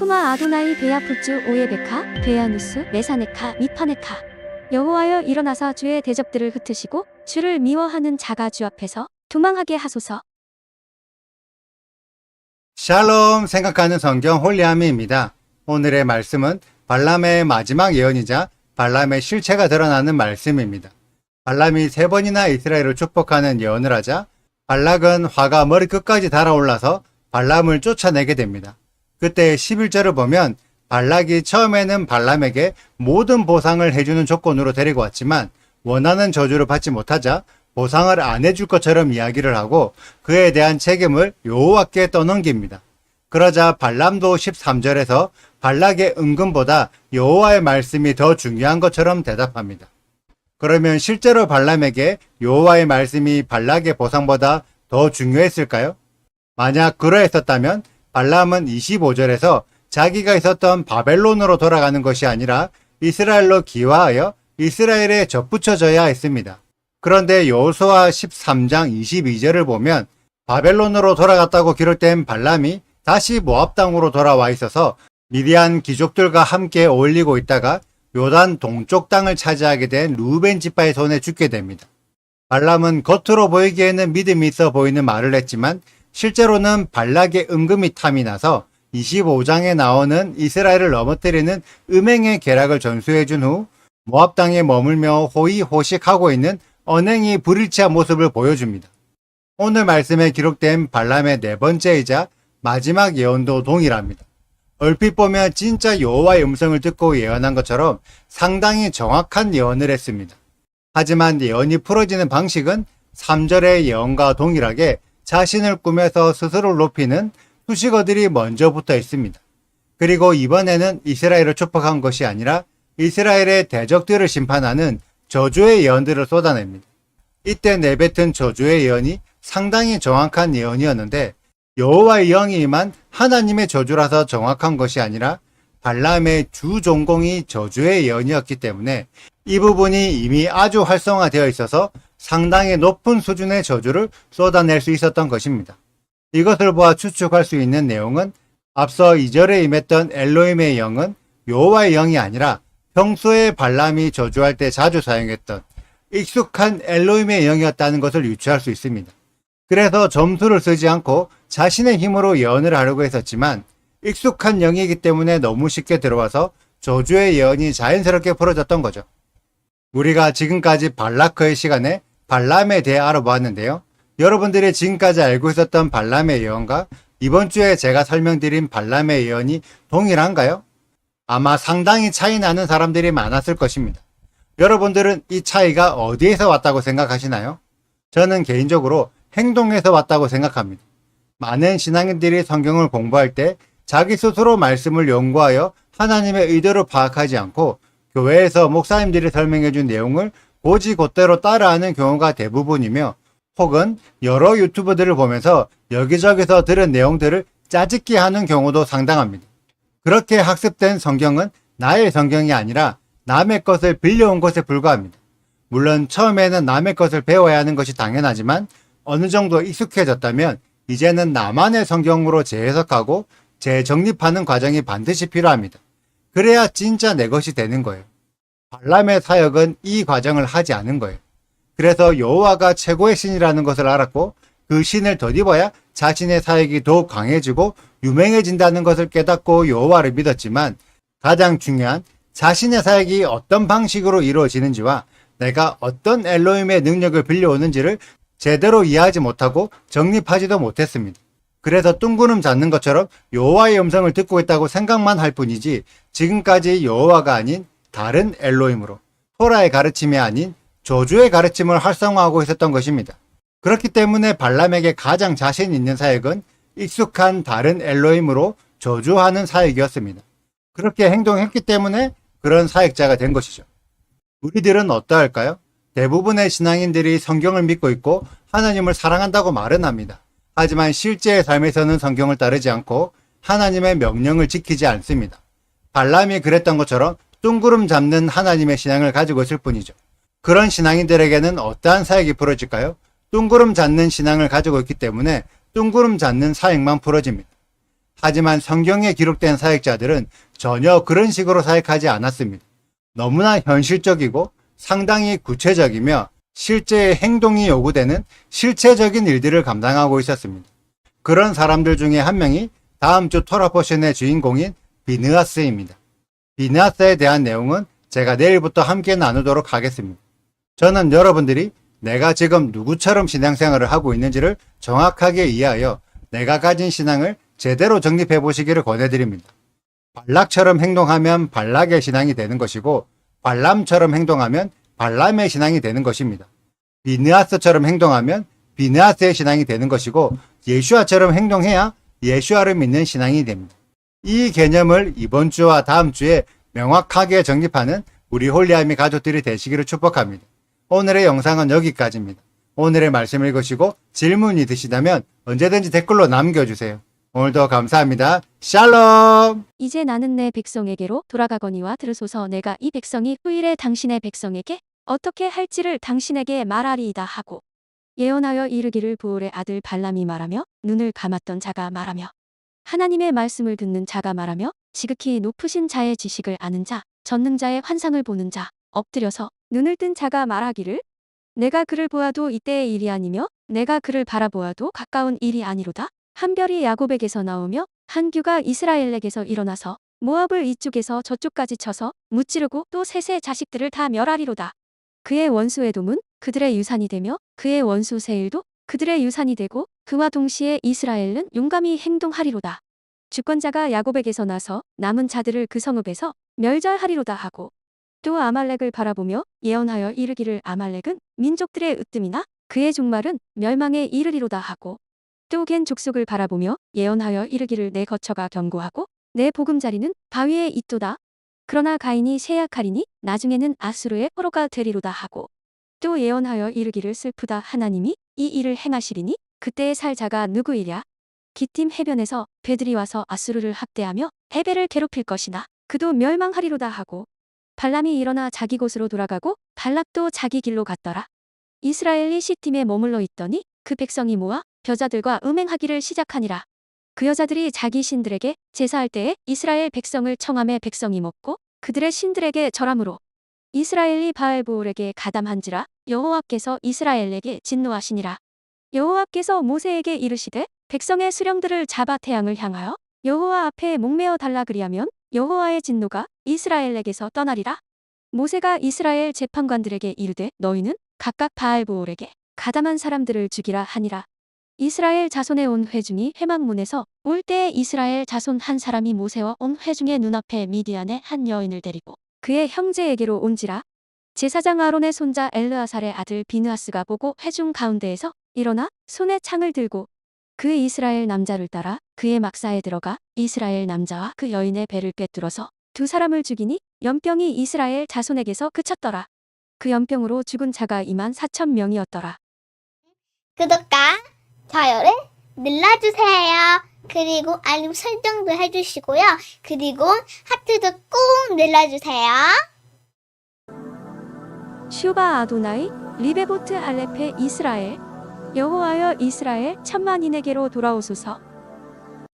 쇼마 아도나이 베야푸츠 오예베카 베야누스 메사네카 미파네카. 여호와여 일어나사 주의 대적들을 흩으시고 주를 미워하는 자가 주 앞에서 도망하게 하소서. 샬롬 생각하는 성경 홀리아미입니다. 오늘의 말씀은 발람의 마지막 예언이자 발람의 실체가 드러나는 말씀입니다. 발람이 3번이나 이스라엘을 축복하는 예언을 하자 발락은 화가 머리끝까지 달아올라서 발람을 쫓아내게 됩니다. 그때 11절을 보면 발락이 처음에는 발람에게 모든 보상을 해주는 조건으로 데리고 왔지만 원하는 저주를 받지 못하자 보상을 안 해줄 것처럼 이야기를 하고 그에 대한 책임을 여호와께 떠넘깁니다. 그러자 발람도 13절에서 발락의 은근보다 여호와의 말씀이 더 중요한 것처럼 대답합니다. 그러면 실제로 발람에게 여호와의 말씀이 발락의 보상보다 더 중요했을까요? 만약 그러했었다면 발람은 25절에서 자기가 있었던 바벨론으로 돌아가는 것이 아니라 이스라엘로 기화하여 이스라엘에 접붙여져야 했습니다. 그런데 여호수아 13장 22절을 보면 바벨론으로 돌아갔다고 기록된 발람이 다시 모압 땅으로 돌아와 있어서 미디안 귀족들과 함께 어울리고 있다가 요단 동쪽 땅을 차지하게 된 루벤 지파의 손에 죽게 됩니다. 발람은 겉으로 보이기에는 믿음이 있어 보이는 말을 했지만 실제로는 발락의 은금이 탐이 나서 25장에 나오는 이스라엘을 넘어뜨리는 음행의 계략을 전수해준 후 모압 땅에 머물며 호의호식하고 있는 언행이 불일치한 모습을 보여줍니다. 오늘 말씀에 기록된 발람의 4번째이자 마지막 예언도 동일합니다. 얼핏 보면 진짜 여호와의 음성을 듣고 예언한 것처럼 상당히 정확한 예언을 했습니다. 하지만 예언이 풀어지는 방식은 3절의 예언과 동일하게 자신을 꾸며서 스스로를 높이는 수식어들이 먼저 붙어 있습니다. 그리고 이번에는 이스라엘을 축복한 것이 아니라 이스라엘의 대적들을 심판하는 저주의 예언들을 쏟아냅니다. 이때 내뱉은 저주의 예언이 상당히 정확한 예언이었는데 여호와의 영이 임한 하나님의 저주라서 정확한 것이 아니라 발람의 주 전공이 저주의 예언이었기 때문에 이 부분이 이미 아주 활성화되어 있어서 상당히 높은 수준의 저주를 쏟아낼 수 있었던 것입니다. 이것을 보아 추측할 수 있는 내용은 앞서 2절에 임했던 엘로힘의 영은 여호와의 영이 아니라 평소에 발람이 저주할 때 자주 사용했던 익숙한 엘로힘의 영이었다는 것을 유추할 수 있습니다. 그래서 점수를 쓰지 않고 자신의 힘으로 예언을 하려고 했었지만 익숙한 영이기 때문에 너무 쉽게 들어와서 저주의 예언이 자연스럽게 풀어졌던 거죠. 우리가 지금까지 발라크의 시간에 발람에 대해 알아보았는데요. 여러분들이 지금까지 알고 있었던 발람의 예언과 이번 주에 제가 설명드린 발람의 예언이 동일한가요? 아마 상당히 차이 나는 사람들이 많았을 것입니다. 여러분들은 이 차이가 어디에서 왔다고 생각하시나요? 저는 개인적으로 행동에서 왔다고 생각합니다. 많은 신앙인들이 성경을 공부할 때 자기 스스로 말씀을 연구하여 하나님의 의도를 파악하지 않고 교회에서 목사님들이 설명해 준 내용을 곧이곧대로 따라하는 경우가 대부분이며 혹은 여러 유튜버들을 보면서 여기저기서 들은 내용들을 짜집기 하는 경우도 상당합니다. 그렇게 학습된 성경은 나의 성경이 아니라 남의 것을 빌려온 것에 불과합니다. 물론 처음에는 남의 것을 배워야 하는 것이 당연하지만 어느 정도 익숙해졌다면 이제는 나만의 성경으로 재해석하고 재정립하는 과정이 반드시 필요합니다. 그래야 진짜 내 것이 되는 거예요. 발람의 사역은 이 과정을 하지 않은 거예요. 그래서 여호와가 최고의 신이라는 것을 알았고 그 신을 덧입어야 자신의 사역이 더욱 강해지고 유명해진다는 것을 깨닫고 여호와를 믿었지만 가장 중요한 자신의 사역이 어떤 방식으로 이루어지는지와 내가 어떤 엘로힘의 능력을 빌려오는지를 제대로 이해하지 못하고 정립하지도 못했습니다. 그래서 뜬구름 잡는 것처럼 여호와의 음성을 듣고 있다고 생각만 할 뿐이지 지금까지 여호와가 아닌 다른 엘로힘으로 토라의 가르침이 아닌 저주의 가르침을 활성화하고 있었던 것입니다. 그렇기 때문에 발람에게 가장 자신 있는 사역은 익숙한 다른 엘로힘으로 저주하는 사역이었습니다. 그렇게 행동했기 때문에 그런 사역자가 된 것이죠. 우리들은 어떠할까요? 대부분의 신앙인들이 성경을 믿고 있고 하나님을 사랑한다고 말은 합니다. 하지만 실제의 삶에서는 성경을 따르지 않고 하나님의 명령을 지키지 않습니다. 발람이 그랬던 것처럼 뜬구름 잡는 하나님의 신앙을 가지고 있을 뿐이죠. 그런 신앙인들에게는 어떠한 사역이 풀어질까요? 뜬구름 잡는 신앙을 가지고 있기 때문에 뜬구름 잡는 사역만 풀어집니다. 하지만 성경에 기록된 사역자들은 전혀 그런 식으로 사역하지 않았습니다. 너무나 현실적이고 상당히 구체적이며 실제의 행동이 요구되는 실체적인 일들을 감당하고 있었습니다. 그런 사람들 중에 한 명이 다음 주 토라 포션의 주인공인 비느하스입니다. 비느하스에 대한 내용은 제가 내일부터 함께 나누도록 하겠습니다. 저는 여러분들이 내가 지금 누구처럼 신앙생활을 하고 있는지를 정확하게 이해하여 내가 가진 신앙을 제대로 정립해 보시기를 권해드립니다. 발락처럼 행동하면 발락의 신앙이 되는 것이고 발람처럼 행동하면 발람의 신앙이 되는 것입니다. 비느하스처럼 행동하면 비느하스의 신앙이 되는 것이고 예슈아처럼 행동해야 예슈아를 믿는 신앙이 됩니다. 이 개념을 이번 주와 다음 주에 명확하게 정립하는 우리 홀리아미 가족들이 되시기를 축복합니다. 오늘의 영상은 여기까지입니다. 오늘의 말씀을 읽으시고 질문이 있으시다면 언제든지 댓글로 남겨주세요. 오늘도 감사합니다. 샬롬! 이제 나는 내 백성에게로 돌아가거니와 들으소서. 내가 이 백성이 후일에 당신의 백성에게 어떻게 할지를 당신에게 말하리이다 하고 예언하여 이르기를 부올의 아들 발람이 말하며 눈을 감았던 자가 말하며 하나님의 말씀을 듣는 자가 말하며 지극히 높으신 자의 지식을 아는 자 전능자의 환상을 보는 자 엎드려서 눈을 뜬 자가 말하기를 내가 그를 보아도 이때의 일이 아니며 내가 그를 바라보아도 가까운 일이 아니로다. 한 별이 야곱에게서 나오며 한 규가 이스라엘에게서 일어나서 모압을 이쪽에서 저쪽까지 쳐서 무찌르고 또 셋의 자식들을 다 멸하리로다. 그의 원수 에돔은 그들의 유산이 되며 그의 원수 세일도 그들의 유산이 되고 그와 동시에 이스라엘은 용감히 행동하리로다. 주권자가 야곱에게서 나서 남은 자들을 그 성읍에서 멸절하리로다 하고 또 아말렉을 바라보며 예언하여 이르기를 아말렉은 민족들의 으뜸이나 그의 종말은 멸망에 이르리로다 하고 또 겐 족속을 바라보며 예언하여 이르기를 내 거처가 견고하고 내 보금자리는 바위에 있도다. 그러나 가인이 쇠약하리니 나중에는 아수르의 포로가 되리로다 하고 또 예언하여 이르기를 슬프다. 하나님이 이 일을 행하시리니 그때의 살 자가 누구이랴. 기띔 해변에서 배들이 와서 아수르를 학대하며 해배를 괴롭힐 것이나 그도 멸망하리로다 하고 발람이 일어나 자기 곳으로 돌아가고 발락도 자기 길로 갔더라. 이스라엘이 시팀에 머물러 있더니 그 백성이 모아 벼자들과 음행하기를 시작하니라. 그 여자들이 자기 신들에게 제사할 때에 이스라엘 백성을 청함에 백성이 먹고 그들의 신들에게 절함으로 이스라엘이 바알보올에게 가담한지라. 여호와께서 이스라엘에게 진노하시니라. 여호와께서 모세에게 이르시되 백성의 수령들을 잡아 태양을 향하여 여호와 앞에 목매어 달라 그리하면 여호와의 진노가 이스라엘에게서 떠나리라. 모세가 이스라엘 재판관들에게 이르되 너희는 각각 바알보올에게 가담한 사람들을 죽이라 하니라. 이스라엘 자손의 온 회중이 회막문에서 올 때에 이스라엘 자손 한 사람이 모세와 온 회중의 눈앞에 미디안의 한 여인을 데리고 그의 형제에게로 온지라. 제사장 아론의 손자 엘르아살의 아들 비느하스가 보고 회중 가운데에서 일어나 손에 창을 들고 그 이스라엘 남자를 따라 그의 막사에 들어가 이스라엘 남자와 그 여인의 배를 꿰뚫어서 두 사람을 죽이니 연병이 이스라엘 자손에게서 그쳤더라. 그 연병으로 죽은 자가 24,000명이었더라. 구독과 좋아요를 눌러주세요. 그리고 알림 설정도 해주시고요. 그리고 하트도 꼭 눌러주세요. 슈바 아도나이 리베보트 알레페 이스라엘 여호와여 이스라엘 천만인에게로 돌아오소서.